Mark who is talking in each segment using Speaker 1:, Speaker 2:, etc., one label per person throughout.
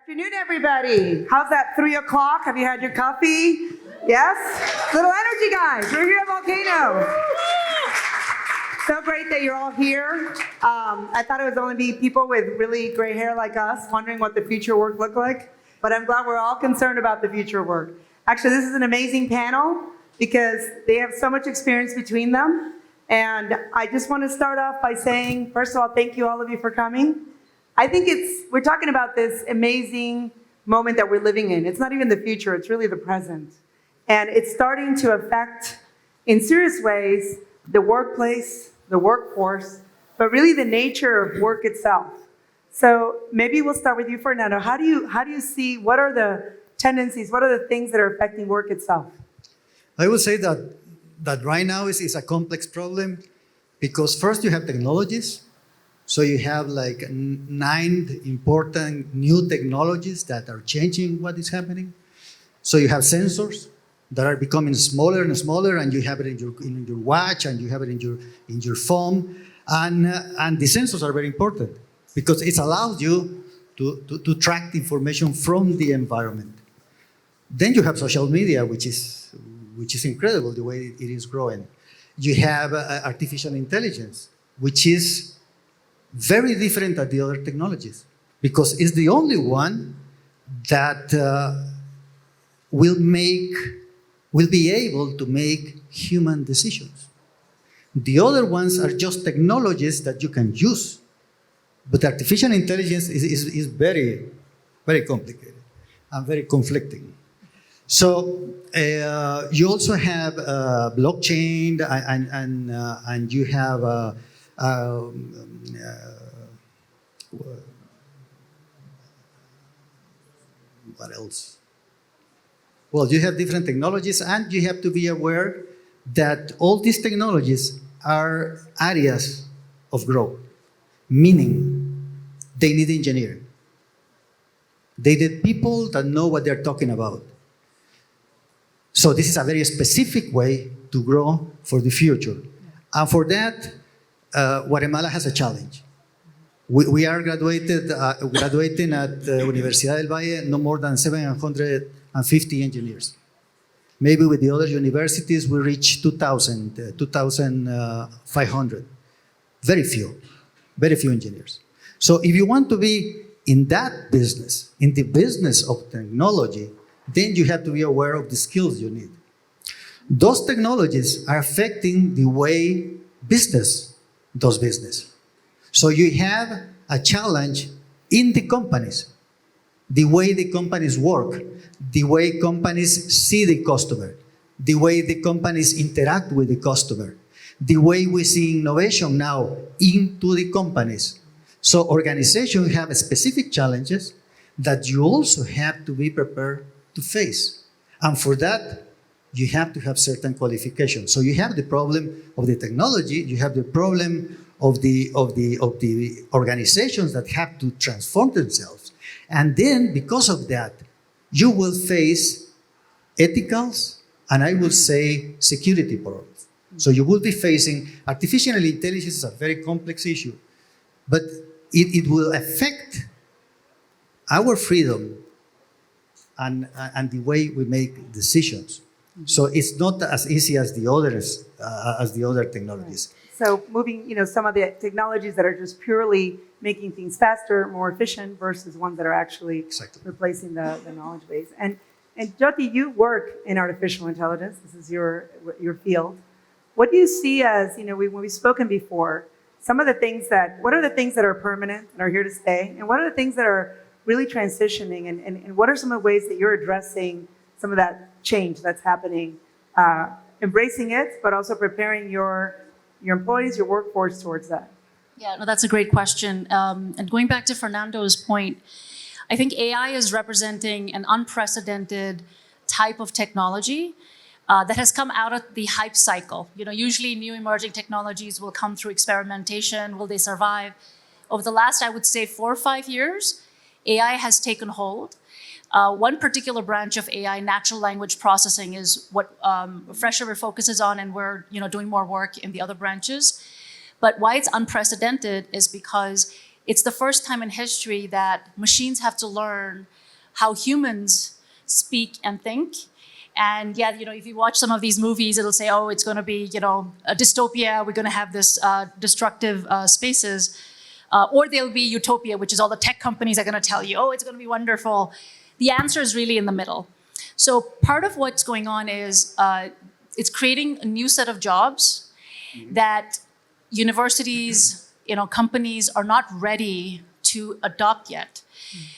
Speaker 1: Afternoon, everybody. How's that 3 o'clock? Have you had your coffee? Yes? Little energy, guys. We're here at Volcano. So great that you're all here. I thought it would only be people with really gray hair like us wondering what the future work looked like, but I'm glad we're all concerned about the future work. Actually, this is an amazing panel because they have so much experience between them. And I just want to start off by saying, first of all, thank you all of you for coming. I think we're talking about this amazing moment that we're living in. It's not even the future, it's really the present. And it's starting to affect, in serious ways, the workplace, the workforce, but really the nature of work itself. So maybe we'll start with you, Fernando. How do you see, what are the tendencies, what are the things that are affecting work itself?
Speaker 2: I would say that right now is a complex problem because first you have technologies. So you have like 9 important new technologies that are changing what is happening. So you have sensors that are becoming smaller and smaller, and you have it in your watch, and you have it in your phone, and the sensors are very important because it allows you to track the information from the environment. Then you have social media, which is incredible the way it is growing. You have artificial intelligence, which is very different than the other technologies because it's the only one that will be able to make human decisions. The other ones are just technologies that you can use, but artificial intelligence is very, very complicated and very conflicting. So you also have blockchain and you have what else? Well, you have different technologies, and you have to be aware that all these technologies are areas of growth, meaning they need engineering. They need people that know what they're talking about. So this is a very specific way to grow for the future. And for that, Guatemala has a challenge. We are graduating at Universidad del Valle no more than 750 engineers. Maybe with the other universities we reach 2,500. Very few engineers. So if you want to be in that business, in the business of technology, then you have to be aware of the skills you need. Those technologies are affecting the way business does business. So you have a challenge in the companies, the way the companies work, the way companies see the customer, the way the companies interact with the customer, the way we see innovation now into the companies. So organizations have specific challenges that you also have to be prepared to face. And for that, you have to have certain qualifications. So you have the problem of the technology, you have the problem of the organizations that have to transform themselves. And then because of that, you will face ethicals and I would say security problems. So you will be facing artificial intelligence is a very complex issue, but it will affect our freedom and the way we make decisions. So it's not as easy as the other technologies.
Speaker 1: Right. So moving, some of the technologies that are just purely making things faster, more efficient, versus ones that are actually replacing the knowledge base. And Joti, you work in artificial intelligence. This is your field. What do you see as, when we've spoken before, what are the things that are permanent and are here to stay? And what are the things that are really transitioning? And what are some of the ways that you're addressing some of that change that's happening, embracing it, but also preparing your employees, your workforce towards that?
Speaker 3: Yeah, no, that's a great question. And going back to Fernando's point, I think AI is representing an unprecedented type of technology that has come out of the hype cycle. Usually new emerging technologies will come through experimentation. Will they survive? Over the last, I would say, 4 or 5 years, AI has taken hold. One particular branch of AI, natural language processing, is what Fresh River focuses on, and we're doing more work in the other branches. But why it's unprecedented is because it's the first time in history that machines have to learn how humans speak and think. And yeah, if you watch some of these movies, it'll say, oh, it's going to be, a dystopia. We're going to have this destructive spaces. Or there'll be utopia, which is all the tech companies are going to tell you, oh, it's going to be wonderful. The answer is really in the middle. So part of what's going on is it's creating a new set of jobs that universities, companies are not ready to adopt yet.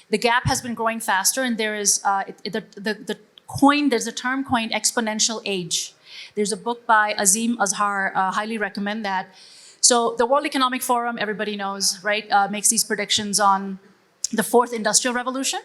Speaker 3: The gap has been growing faster, and there is there's a term coined exponential age. There's a book by Azim Azhar, highly recommend that. So the World Economic Forum, everybody knows, right, makes these predictions on the fourth industrial revolution.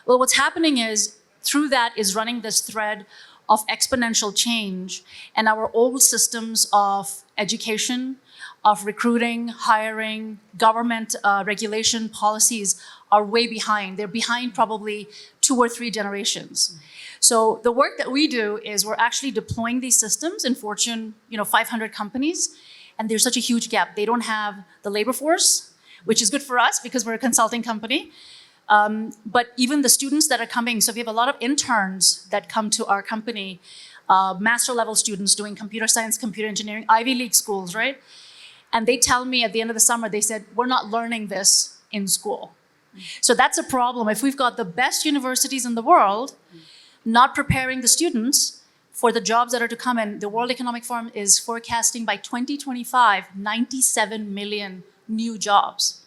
Speaker 3: Well, what's happening is through that is running this thread of exponential change, and our old systems of education, of recruiting, hiring, government regulation policies are way behind. They're behind probably 2 or 3 generations. So the work that we do is we're actually deploying these systems in Fortune 500 companies, and there's such a huge gap. They don't have the labor force, which is good for us because we're a consulting company. But even the students that are coming, so we have a lot of interns that come to our company, master level students doing computer science, computer engineering, Ivy League schools, right? And they tell me at the end of the summer, they said, we're not learning this in school. So that's a problem. If we've got the best universities in the world not preparing the students for the jobs that are to come, and the World Economic Forum is forecasting by 2025, 97 million new jobs.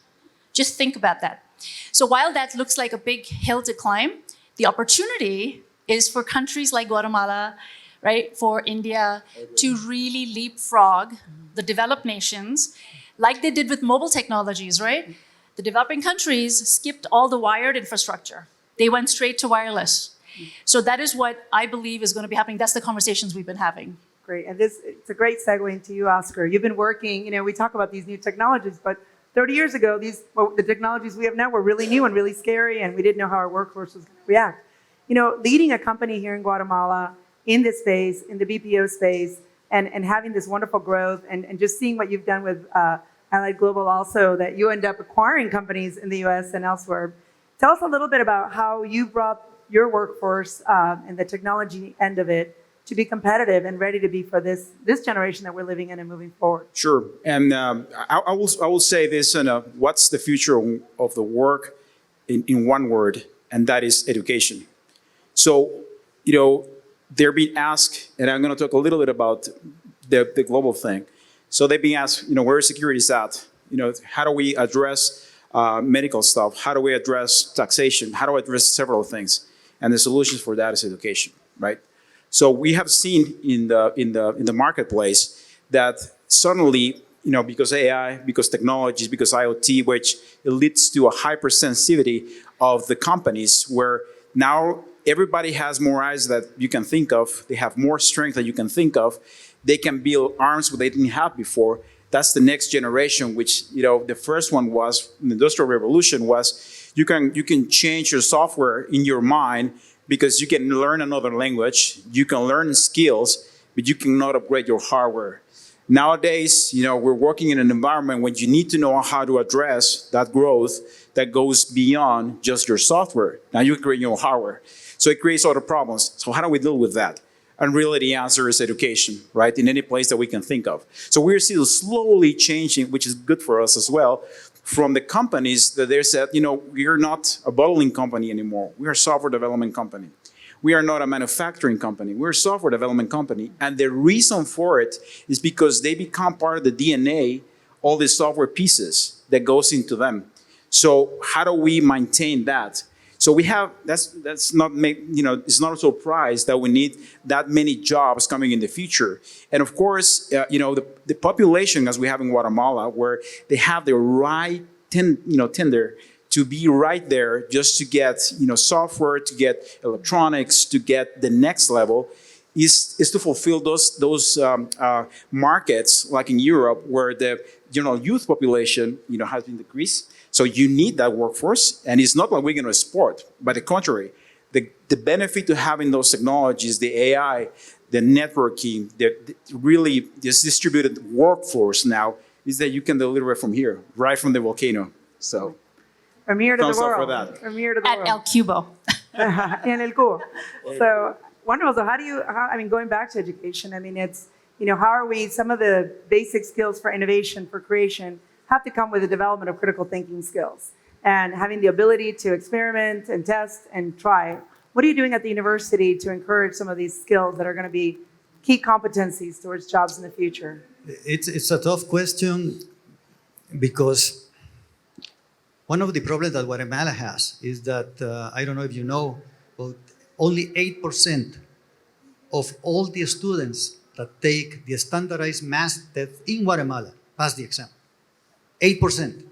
Speaker 3: Just think about that. So while that looks like a big hill to climb, the opportunity is for countries like Guatemala, right, for India, to really leapfrog the developed nations, like they did with mobile technologies, right? The developing countries skipped all the wired infrastructure. They went straight to wireless. So that is what I believe is going to be happening. That's the conversations we've been having.
Speaker 1: Great. And it's a great segue into you, Oscar. You've been working, we talk about these new technologies, but 30 years ago, the technologies we have now were really new and really scary, and we didn't know how our workforce was going to react. Leading a company here in Guatemala in this space, in the BPO space, and having this wonderful growth, and just seeing what you've done with Allied Global also, that you end up acquiring companies in the US and elsewhere. Tell us a little bit about how you brought your workforce and the technology end of it to be competitive and ready to be for this generation that we're living in and moving forward.
Speaker 4: Sure, and I will say this, what's the future of the work in one word, and that is education. So, they're being asked, and I'm going to talk a little bit about the global thing. So they've been asked, where security is at? How do we address medical stuff? How do we address taxation? How do we address several things? And the solutions for that is education, right? So we have seen in the marketplace that suddenly, because AI, because technologies, because IoT, which it leads to a hypersensitivity of the companies, where now everybody has more eyes that you can think of. They have more strength that you can think of. They can build arms what they didn't have before. That's the next generation, which, the first one was, the Industrial Revolution was, you can change your software in your mind because you can learn another language, you can learn skills, but you cannot upgrade your hardware. Nowadays, we're working in an environment when you need to know how to address that growth that goes beyond just your software. Now you create your hardware. So it creates other problems. So how do we deal with that? And really the answer is education, right? In any place that we can think of. So we're still slowly changing, which is good for us as well, from the companies that they said, we are not a bottling company anymore. We are a software development company. We are not a manufacturing company. We're a software development company. And the reason for it is because they become part of the DNA, all the software pieces that goes into them. So how do we maintain that? So we have, that's not it's not a surprise that we need that many jobs coming in the future. And of course, the population, as we have in Guatemala, where they have the right tender to be right there just to get software, to get electronics, to get the next level, is to fulfill those markets like in Europe, where the youth population has been decreased. So you need that workforce, and it's not like we're going to export. By the contrary, the benefit to having those technologies, the AI, the networking, this distributed workforce now, is that you can deliver it from here, right from the volcano. So
Speaker 1: From here to the
Speaker 4: thumbs up for
Speaker 1: world.
Speaker 4: that.
Speaker 1: From here to the
Speaker 3: At
Speaker 1: world.
Speaker 3: El Cubo.
Speaker 1: In El Cubo. So wonderful. So going back to education, I mean, it's, how are we, some of the basic skills for innovation, for creation, have to come with the development of critical thinking skills and having the ability to experiment and test and try. What are you doing at the university to encourage some of these skills that are going to be key competencies towards jobs in the future?
Speaker 2: It's a tough question because one of the problems that Guatemala has is that, I don't know if you know, but only 8% of all the students that take the standardized math test in Guatemala pass the exam. 8%.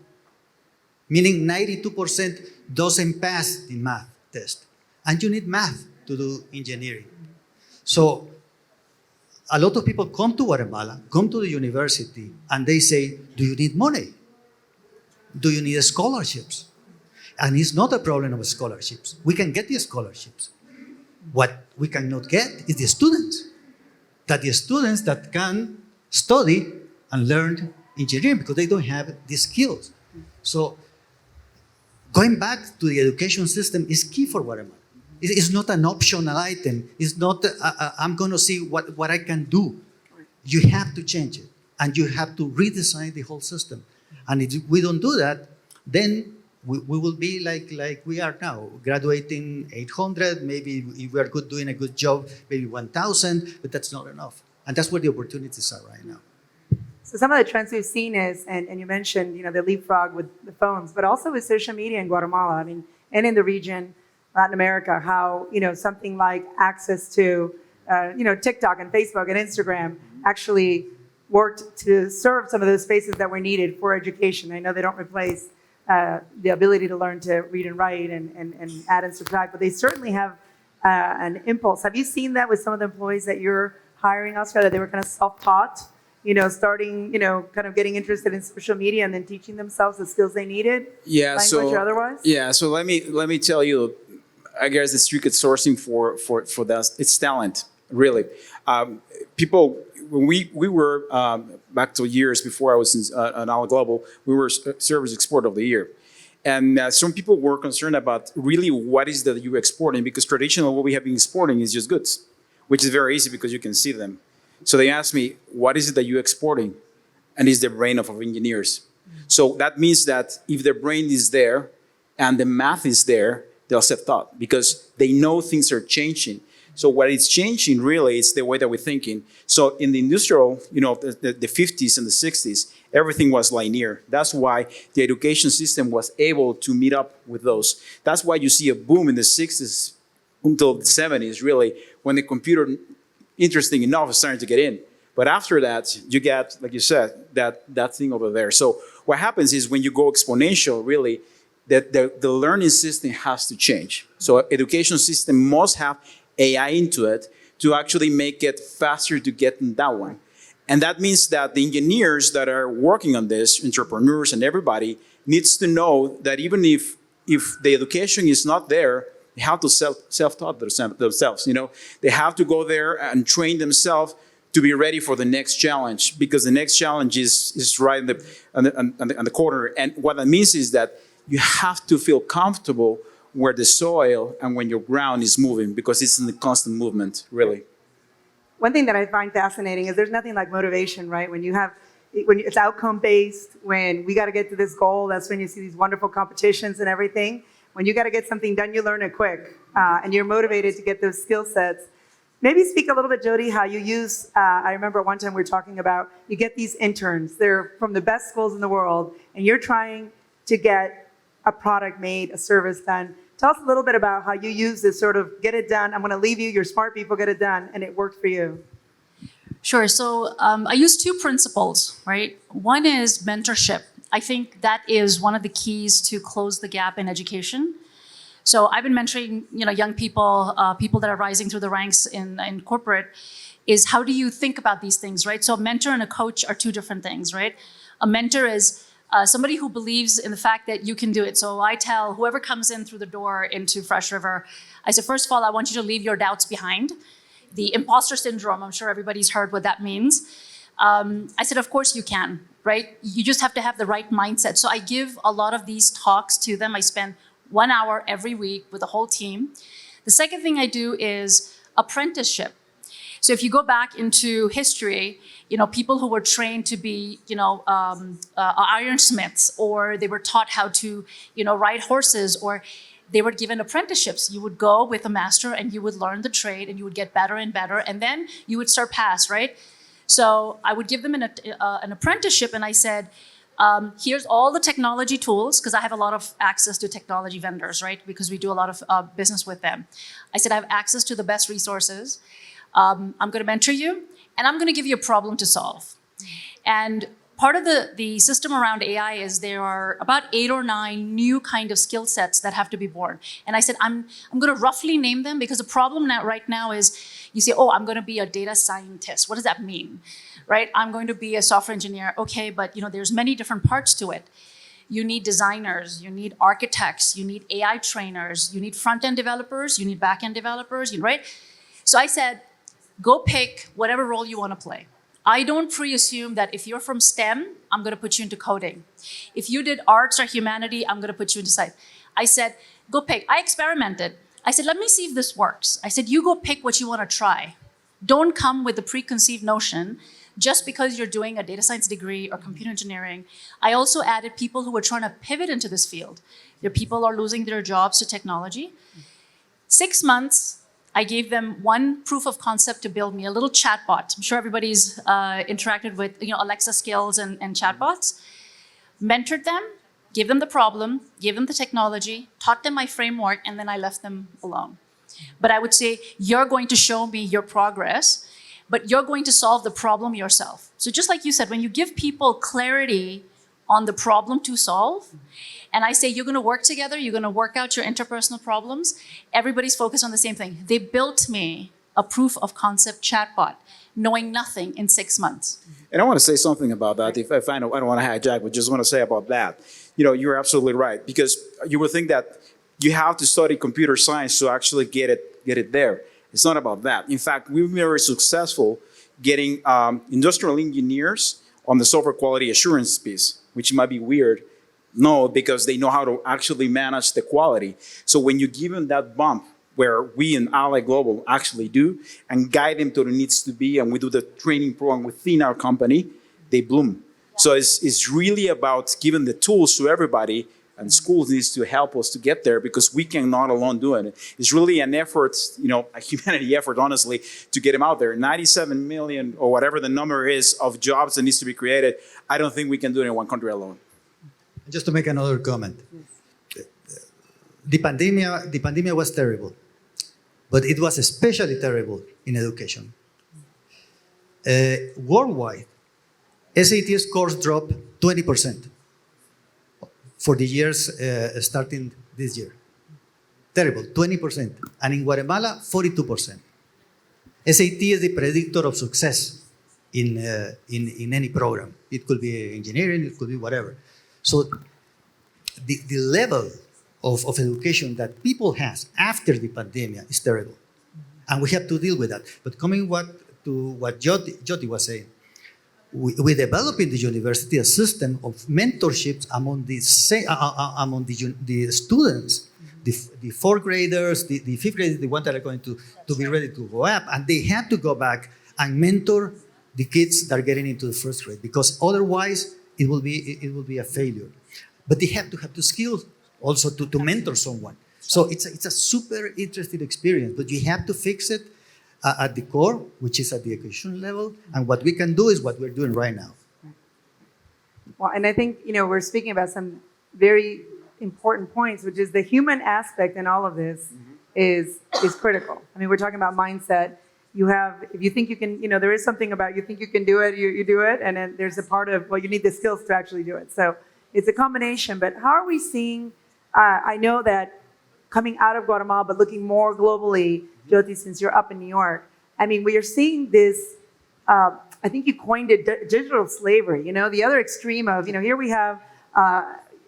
Speaker 2: Meaning 92% doesn't pass the math test. And you need math to do engineering. So a lot of people come to Guatemala, come to the university, and they say, do you need money? Do you need scholarships? And it's not a problem of scholarships. We can get the scholarships. What we cannot get is the students. The students that can study and learn engineering because they don't have the skills. So going back to the education system is key for Guatemala. It's not an optional item. It's not, I'm going to see what I can do. You have to change it. And you have to redesign the whole system. And if we don't do that, then we will be like we are now, graduating 800, maybe if we are doing a good job, maybe 1,000, but that's not enough. And that's where the opportunities are right now.
Speaker 1: So some of the trends we've seen is, and you mentioned, the leapfrog with the phones, but also with social media in Guatemala, I mean, and in the region, Latin America, how, something like access to, TikTok and Facebook and Instagram actually worked to serve some of those spaces that were needed for education. I know they don't replace the ability to learn to read and write and add and subtract, but they certainly have an impulse. Have you seen that with some of the employees that you're hiring, Oscar, that they were kind of self-taught, starting, kind of getting interested in social media and then teaching themselves the skills they needed, language or otherwise?
Speaker 4: Yeah, so let me tell you, I guess the secret sourcing for that, it's talent, really. People, when we were, back to years before I was in All Global, we were Service Exporter of the Year. And some people were concerned about really what is that you're exporting, because traditionally what we have been exporting is just goods, which is very easy because you can see them. So they asked me, what is it that you're exporting? And it's the brain of our engineers. So that means that if their brain is there and the math is there, they'll self-taught because they know things are changing. So what is changing really is the way that we're thinking. So in the industrial, the 50s and the 60s, everything was linear. That's why the education system was able to meet up with those. That's why you see a boom in the 60s until the 70s, really, when the computer, interesting enough, is starting to get in. But after that, you get, like you said, that thing over there. So what happens is when you go exponential, really, that the learning system has to change. So education system must have AI into it to actually make it faster to get in that one. And that means that the engineers that are working on this, entrepreneurs and everybody, needs to know that even if the education is not there, they have to self-taught themselves. They have to go there and train themselves to be ready for the next challenge, because the next challenge is right on the corner. And what that means is that you have to feel comfortable where the soil and when your ground is moving, because it's in the constant movement, really.
Speaker 1: One thing that I find fascinating is there's nothing like motivation, right? When it's outcome-based, when we got to get to this goal, that's when you see these wonderful competitions and everything. When you got to get something done, you learn it quick, and you're motivated to get those skill sets. Maybe speak a little bit, Joti, how you use, I remember one time we were talking about, you get these interns, they're from the best schools in the world, and you're trying to get a product made, a service done. Tell us a little bit about how you use this sort of get it done. I'm going to leave you, you're smart people, get it done, and it worked for you.
Speaker 3: Sure. So I use two principles, right? One is mentorship. I think that is one of the keys to close the gap in education. So I've been mentoring, young people, people that are rising through the ranks in corporate, is how do you think about these things, right? So a mentor and a coach are two different things, right? A mentor is somebody who believes in the fact that you can do it. So I tell whoever comes in through the door into Fresh River, I say, first of all, I want you to leave your doubts behind. The imposter syndrome, I'm sure everybody's heard what that means. I said, of course you can, right? You just have to have the right mindset. So I give a lot of these talks to them. I spend 1 hour every week with the whole team. The second thing I do is apprenticeship. So if you go back into history, people who were trained to be, ironsmiths, or they were taught how to, ride horses, or they were given apprenticeships. You would go with a master and you would learn the trade and you would get better and better, and then you would surpass, right? So I would give them an apprenticeship, and I said, here's all the technology tools, because I have a lot of access to technology vendors, right? Because we do a lot of business with them. I said, I have access to the best resources. I'm going to mentor you, and I'm going to give you a problem to solve. And part of the system around AI is there are about 8 or 9 new kind of skill sets that have to be born. And I said, I'm going to roughly name them, because the problem right now is you say, oh, I'm going to be a data scientist. What does that mean, right? I'm going to be a software engineer. Okay, but there's many different parts to it. You need designers, you need architects, you need AI trainers, you need front-end developers, you need back-end developers, right? So I said, go pick whatever role you want to play. I don't pre-assume that if you're from STEM, I'm going to put you into coding. If you did arts or humanity, I'm going to put you into science. I said, go pick. I experimented. I said, let me see if this works. I said, you go pick what you want to try. Don't come with the preconceived notion just because you're doing a data science degree or computer engineering. I also added people who were trying to pivot into this field. There are people who are losing their jobs to technology. 6 months, I gave them one proof of concept to build me a little chatbot. I'm sure everybody's interacted with Alexa skills and chatbots. Mentored them, gave them the problem, gave them the technology, taught them my framework, and then I left them alone. But I would say, you're going to show me your progress, but you're going to solve the problem yourself. So just like you said, when you give people clarity on the problem to solve, and I say, you're going to work together, you're going to work out your interpersonal problems, everybody's focused on the same thing. They built me a proof of concept chatbot, knowing nothing in 6 months.
Speaker 4: And I want to say something about that. If I don't want to hijack, but just want to say about that. You're absolutely right, because you would think that you have to study computer science to actually get it there. It's not about that. In fact, we've been very successful getting industrial engineers on the software quality assurance piece, which might be weird. No, because they know how to actually manage the quality. So when you give them that bump, where we in Ally Global actually do, and guide them to what it needs to be, and we do the training program within our company, they bloom. So it's really about giving the tools to everybody, and schools needs to help us to get there, because we cannot alone do it. It's really an effort, a humanity effort, honestly, to get them out there. 97 million, or whatever the number is, of jobs that needs to be created. I don't think we can do it in one country alone.
Speaker 2: Just to make another comment, the pandemic was terrible, but it was especially terrible in education. Worldwide, SAT scores dropped 20% for the years starting this year. Terrible, 20%. And in Guatemala, 42%. SAT is the predictor of success in any program. It could be engineering, it could be whatever. So the level of education that people has after the pandemic is terrible. And we have to deal with that. But coming to what Joti was saying, we developed in the university a system of mentorships among the students, the fourth graders, the fifth graders, the ones that are going to be ready to go up. And they have to go back and mentor the kids that are getting into the first grade, because otherwise, it will be a failure. But they have to have the skills also to mentor someone. So it's a super interesting experience, but you have to fix it at the core, which is at the education level. And what we can do is what we're doing right now.
Speaker 1: Well, and I think, we're speaking about some very important points, which is the human aspect in all of this is critical. I mean, we're talking about mindset. If you think you can, there is something about you think you can do it, you do it. And then there's a part of, you need the skills to actually do it. So it's a combination. But how are we seeing, I know that coming out of Guatemala, but looking more globally, Joti, since you're up in New York, I mean, we are seeing this, I think you coined it digital slavery, the other extreme of, here we have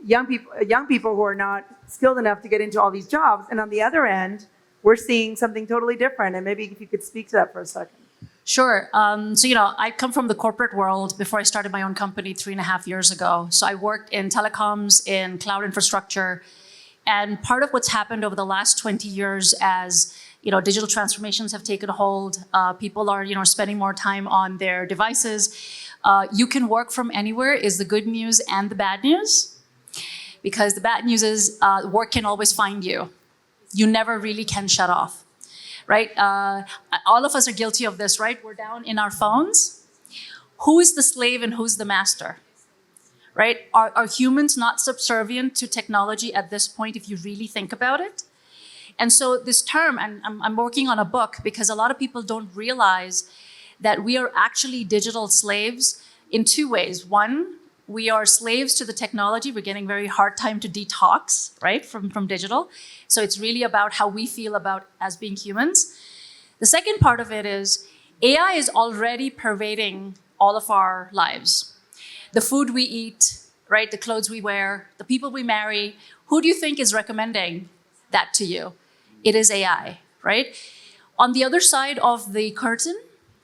Speaker 1: young people who are not skilled enough to get into all these jobs. And on the other end, we're seeing something totally different. And maybe if you could speak to that for a second.
Speaker 3: Sure. So, I come from the corporate world before I started my own company 3.5 years ago. So I worked in telecoms, in cloud infrastructure. And part of what's happened over the last 20 years as, digital transformations have taken hold, people are, spending more time on their devices. You can work from anywhere is the good news and the bad news. Because the bad news is work can always find you. You never really can shut off. Right? All of us are guilty of this, right? We're down in our phones. Who is the slave and who's the master? Right? Are humans not subservient to technology at this point, if you really think about it? And so this term, and I'm working on a book because a lot of people don't realize that we are actually digital slaves in two ways. One, we are slaves to the technology. We're getting very hard time to detox, right, from digital. So it's really about how we feel about as being humans. The second part of it is AI is already pervading all of our lives. The food we eat, right, the clothes we wear, the people we marry. Who do you think is recommending that to you? It is AI, right? On the other side of the curtain,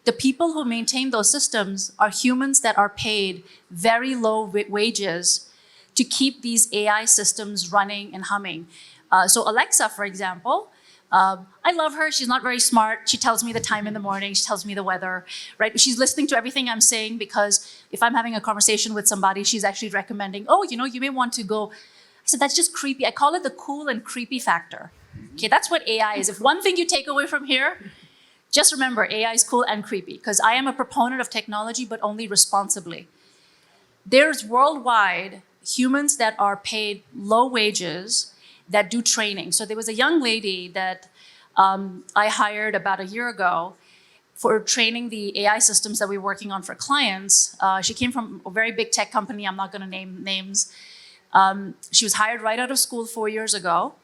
Speaker 3: the people who maintain those systems are humans that are paid very low wages to keep these AI systems running and humming. So Alexa, for example, I love her. She's not very smart. She tells me the time in the morning. She tells me the weather, right? She's listening to everything I'm saying because if I'm having a conversation with somebody, she's actually recommending, oh, you may want to go. I said, that's just creepy. I call it the cool and creepy factor. Okay, that's what AI is. If one thing you take away from here, just remember, AI is cool and creepy because I am a proponent of technology, but only responsibly. There's worldwide humans that are paid low wages that do training. So there was a young lady that I hired about a year ago for training the AI systems that we're working on for clients. She came from a very big tech company. I'm not going to name names. She was hired right out of school 4 years ago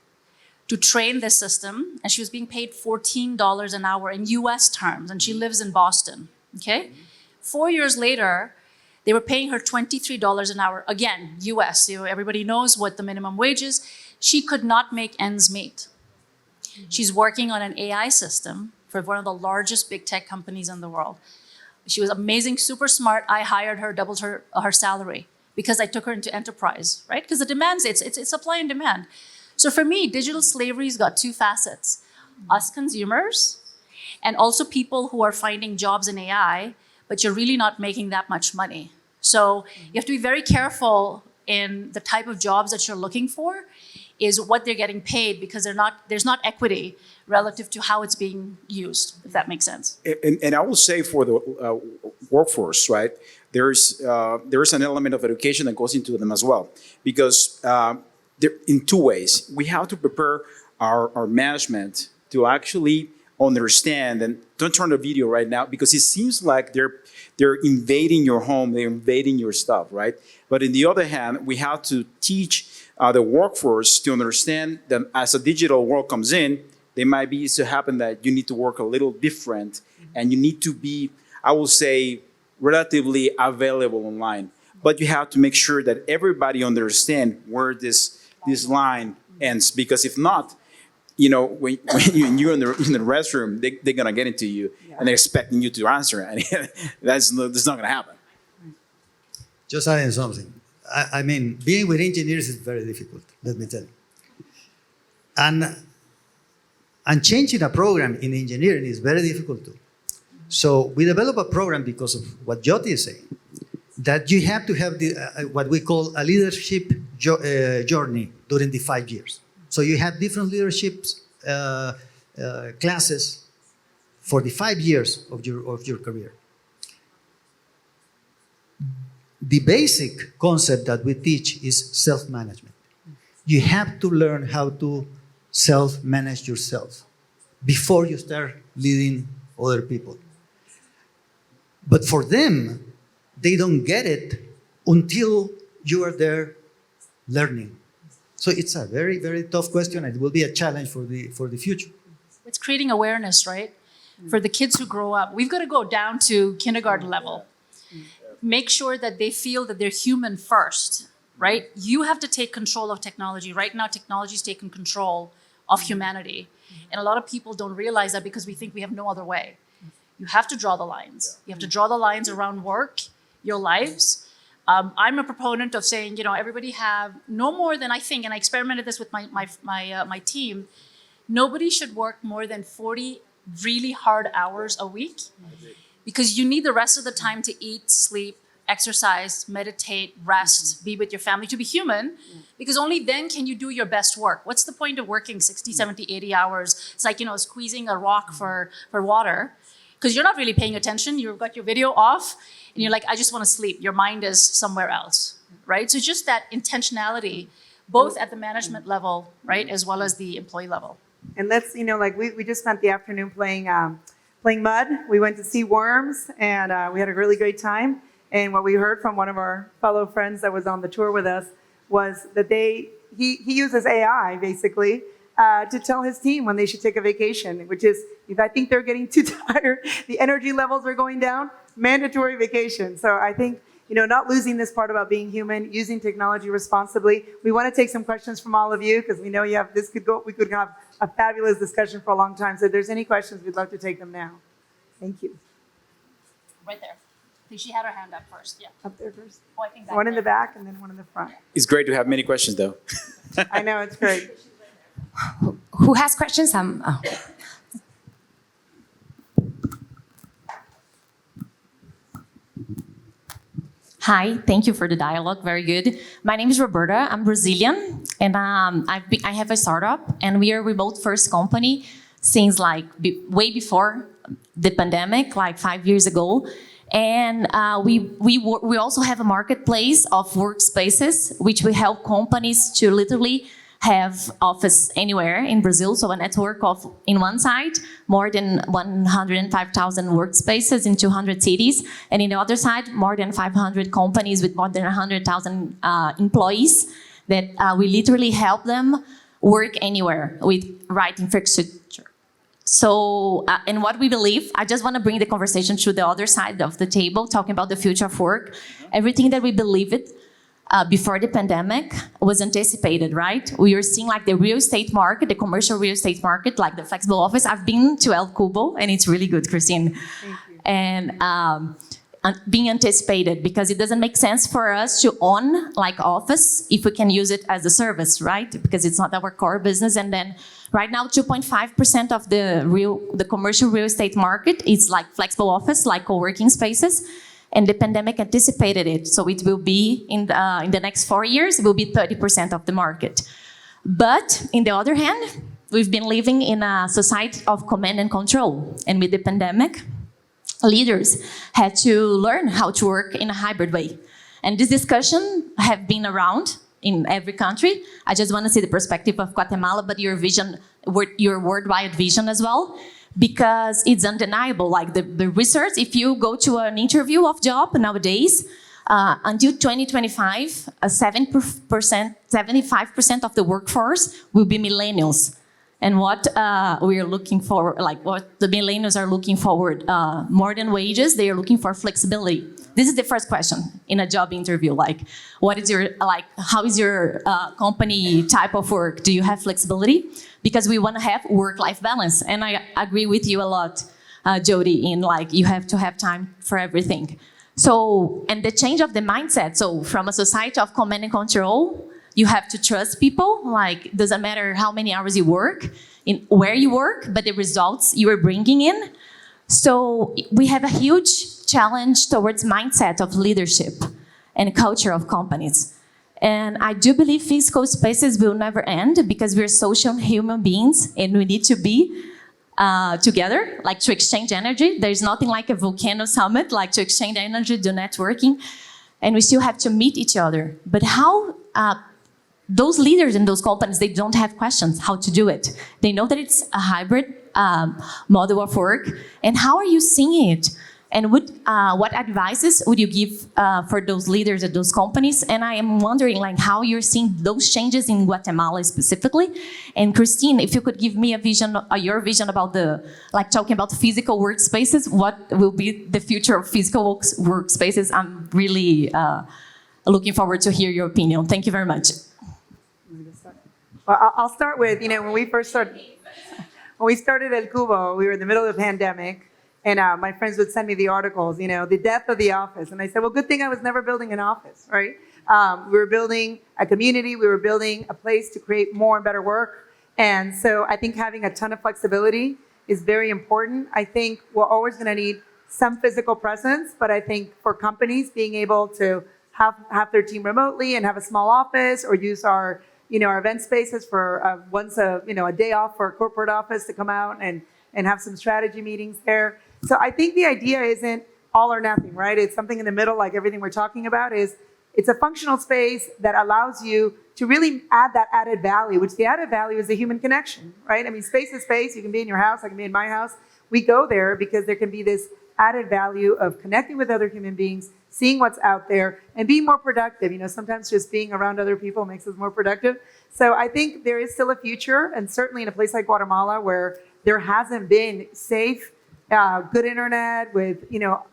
Speaker 3: to train this system, and she was being paid $14 an hour in US terms, and she lives in Boston, okay? 4 years later, they were paying her $23 an hour, again, US, everybody knows what the minimum wage is. She could not make ends meet. She's working on an AI system for one of the largest big tech companies in the world. She was amazing, super smart. I hired her, doubled her salary because I took her into enterprise, right? Because the demands, it's supply and demand. So for me, digital slavery's got two facets. Us consumers, and also people who are finding jobs in AI, but you're really not making that much money. So you have to be very careful in the type of jobs that you're looking for, is what they're getting paid, because there's not equity relative to how it's being used, if that makes sense.
Speaker 4: And I will say for the workforce, right, there's an element of education that goes into them as well. Because in two ways, we have to prepare our management to actually understand, and don't turn the video right now because it seems like they're invading your home, they're invading your stuff, right? But on the other hand, we have to teach the workforce to understand that as a digital world comes in, there might be to happen that you need to work a little different, and you need to be, I will say, relatively available online. But you have to make sure that everybody understand where this line ends, because if not, when you're in the restroom, they're gonna get into you, and they're expecting you to answer, and that's not gonna happen.
Speaker 2: Just adding something. I mean, being with engineers is very difficult, let me tell you. And changing a program in engineering is very difficult too. So we develop a program because of what Joti is saying, that you have to have what we call a leadership journey during the 5 years. So you have different leaderships classes for the 5 years of your career. The basic concept that we teach is self-management. You have to learn how to self-manage yourself before you start leading other people. But for them, they don't get it until you are there learning. So it's a very, very tough question. It will be a challenge for the future.
Speaker 3: It's creating awareness, right? For the kids who grow up, we've got to go down to kindergarten level. Make sure that they feel that they're human first, right? You have to take control of technology. Right now, technology is taking control of humanity. And a lot of people don't realize that because we think we have no other way. You have to draw the lines. You have to draw the lines around work, your lives. I'm a proponent of saying, everybody have no more than, I think, and I experimented this with my team, nobody should work more than 40 really hard hours a week, because you need the rest of the time to eat, sleep, exercise, meditate, rest, be with your family, to be human, because only then can you do your best work. What's the point of working 60, 70, 80 hours? It's like, squeezing a rock for water, because you're not really paying attention. You've got your video off, and you're like, I just want to sleep. Your mind is somewhere else, right? So just that intentionality, both at the management level, right, as well as the employee level.
Speaker 1: And let's, we just spent the afternoon playing mud. We went to see worms, and we had a really great time. And what we heard from one of our fellow friends that was on the tour with us was that he uses AI basically to tell his team when they should take a vacation, which is, if I think they're getting too tired, the energy levels are going down, mandatory vacation. So I think, not losing this part about being human, using technology responsibly. We want to take some questions from all of you, because we know we could have a fabulous discussion for a long time. So if there's any questions, we'd love to take them now. Thank you.
Speaker 3: Right there. I think she had her hand up first. Yeah.
Speaker 1: Up there first.
Speaker 3: Oh, I think
Speaker 1: One in the back and then one in the front.
Speaker 4: It's great to have many questions, though.
Speaker 1: I know, it's great.
Speaker 5: Who has questions? Hi, thank you for the dialogue. Very good. My name is Roberta. I'm Brazilian, and I have a startup, and we are a remote-first company since way before the pandemic, 5 years ago. And we also have a marketplace of workspaces, which we help companies to literally have office anywhere in Brazil. So a network of, in one side, more than 105,000 workspaces in 200 cities. And in the other side, more than 500 companies with more than 100,000 employees that we literally help them work anywhere with right infrastructure. So, and what we believe, I just want to bring the conversation to the other side of the table, talking about the future of work. Everything that we believe it before the pandemic was anticipated, right? We were seeing the real estate market, the commercial real estate market, like the flexible office. I've been to El Cubo, and it's really good, Christine.
Speaker 1: Thank you.
Speaker 5: And being anticipated, because it doesn't make sense for us to own office if we can use it as a service, right? Because it's not our core business. And then right now, 2.5% of the commercial real estate market is flexible office, co-working spaces. And the pandemic anticipated it. So it will be, in the next 4 years, it will be 30% of the market. But in the other hand, we've been living in a society of command and control. And with the pandemic, leaders had to learn how to work in a hybrid way. And this discussion have been around in every country. I just want to see the perspective of Guatemala, but your vision, your worldwide vision as well. Because it's undeniable, the research, if you go to an interview of job nowadays, until 2025, 75% of the workforce will be millennials. And what we are looking for, what the millennials are looking forward, more than wages, they are looking for flexibility. This is the first question in a job interview. What is your, how is your company type of work? Do you have flexibility? Because we want to have work-life balance. And I agree with you a lot, Joti, in you have to have time for everything. So, and the change of the mindset. So from a society of command and control, you have to trust people. Doesn't matter how many hours you work, in where you work, but the results you are bringing in. So we have a huge challenge towards mindset of leadership and culture of companies. And I do believe physical spaces will never end, because we're social human beings and we need to be together, to exchange energy. There's nothing like a volcano summit, to exchange energy, do networking, and we still have to meet each other. But how those leaders in those companies, they don't have questions how to do it. They know that it's a hybrid model of work. And how are you seeing it? And what advices would you give for those leaders at those companies? And I am wondering how you're seeing those changes in Guatemala specifically. And Christine, if you could give me a vision, your vision about talking about physical workspaces, what will be the future of physical workspaces? I'm really looking forward to hear your opinion. Thank you very much.
Speaker 1: Well, I'll start with, when we started El Cubo, we were in the middle of the pandemic. And my friends would send me the articles, the death of the office. And I said, well, good thing I was never building an office, right? We were building a community. We were building a place to create more and better work. And so I think having a ton of flexibility is very important. I think we're always going to need some physical presence, but I think for companies being able to have their team remotely and have a small office or use our event spaces for once a day off for a corporate office to come out and have some strategy meetings there. So I think the idea isn't all or nothing, right? It's something in the middle, like everything we're talking about it's a functional space that allows you to really add that added value, which the added value is the human connection, right? I mean, space is space. You can be in your house. I can be in my house. We go there because there can be this added value of connecting with other human beings, seeing what's out there, and being more productive. Sometimes just being around other people makes us more productive. So I think there is still a future, and certainly in a place like Guatemala where there hasn't been safe, good internet with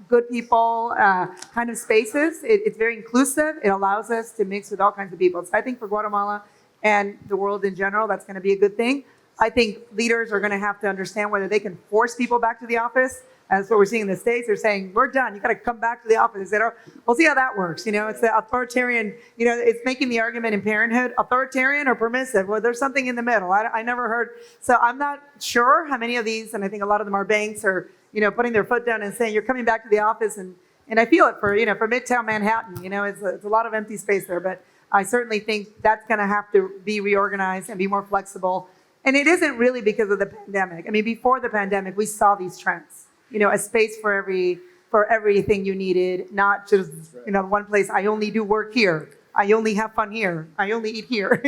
Speaker 1: good people kind of spaces. It's very inclusive. It allows us to mix with all kinds of people. So I think for Guatemala and the world in general, that's going to be a good thing. I think leaders are going to have to understand whether they can force people back to the office. That's what we're seeing in the States. They're saying, we're done. You got to come back to the office. They said, oh, we'll see how that works. It's the authoritarian, it's making the argument in parenthood, authoritarian or permissive. Well, there's something in the middle. I never heard. So I'm not sure how many of these, and I think a lot of them are banks, are, putting their foot down and saying, you're coming back to the office. And I feel it for Midtown Manhattan. It's a lot of empty space there. But I certainly think that's going to have to be reorganized and be more flexible. And it isn't really because of the pandemic. I mean, before the pandemic, we saw these trends. A space for everything you needed, not just, one place, I only do work here. I only have fun here. I only eat here,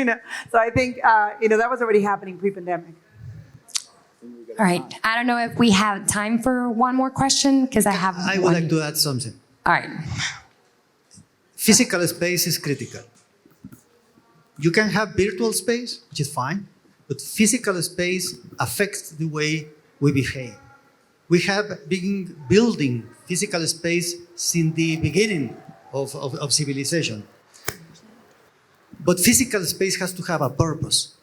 Speaker 1: So I think, that was already happening pre-pandemic.
Speaker 6: All right. I don't know if we have time for one more question because
Speaker 2: I would like to add something.
Speaker 6: All right.
Speaker 2: Physical space is critical. You can have virtual space, which is fine, but physical space affects the way we behave. We have been building physical space since the beginning of civilization. But physical space has to have a purpose.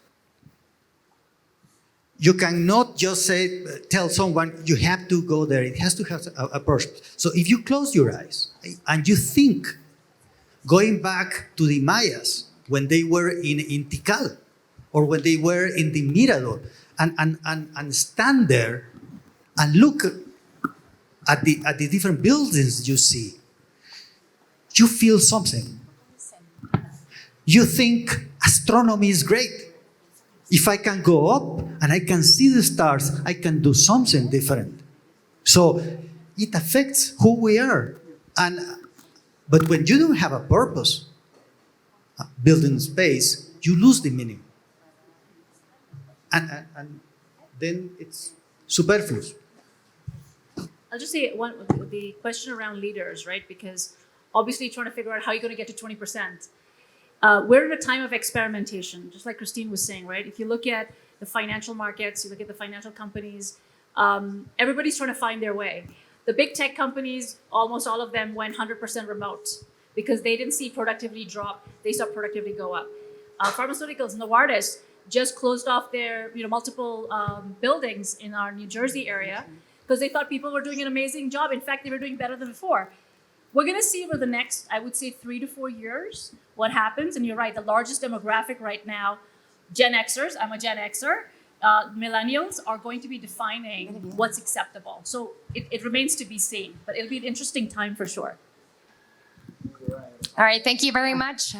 Speaker 2: You cannot just tell someone you have to go there. It has to have a purpose. So if you close your eyes and you think, going back to the Mayas, when they were in Tikal, or when they were in the Mirador, and stand there, and look at the different buildings you see, you feel something. You think astronomy is great. If I can go up and I can see the stars, I can do something different. So it affects who we are. But when you don't have a purpose, building space, you lose the meaning. And then it's superfluous.
Speaker 3: I'll just say the question around leaders, right? Because obviously trying to figure out how you're going to get to 20%. We're in a time of experimentation, just like Christine was saying, right? If you look at the financial markets, you look at the financial companies, everybody's trying to find their way. The big tech companies, almost all of them went 100% remote because they didn't see productivity drop. They saw productivity go up. Pharmaceuticals, Novartis just closed off their multiple buildings in our New Jersey area because they thought people were doing an amazing job. In fact, they were doing better than before. We're going to see over the next, I would say, 3 to 4 years what happens. And you're right, the largest demographic right now, Gen Xers, I'm a Gen Xer, millennials are going to be defining what's acceptable. So it remains to be seen, but it'll be an interesting time for sure.
Speaker 6: All right. Thank you very much.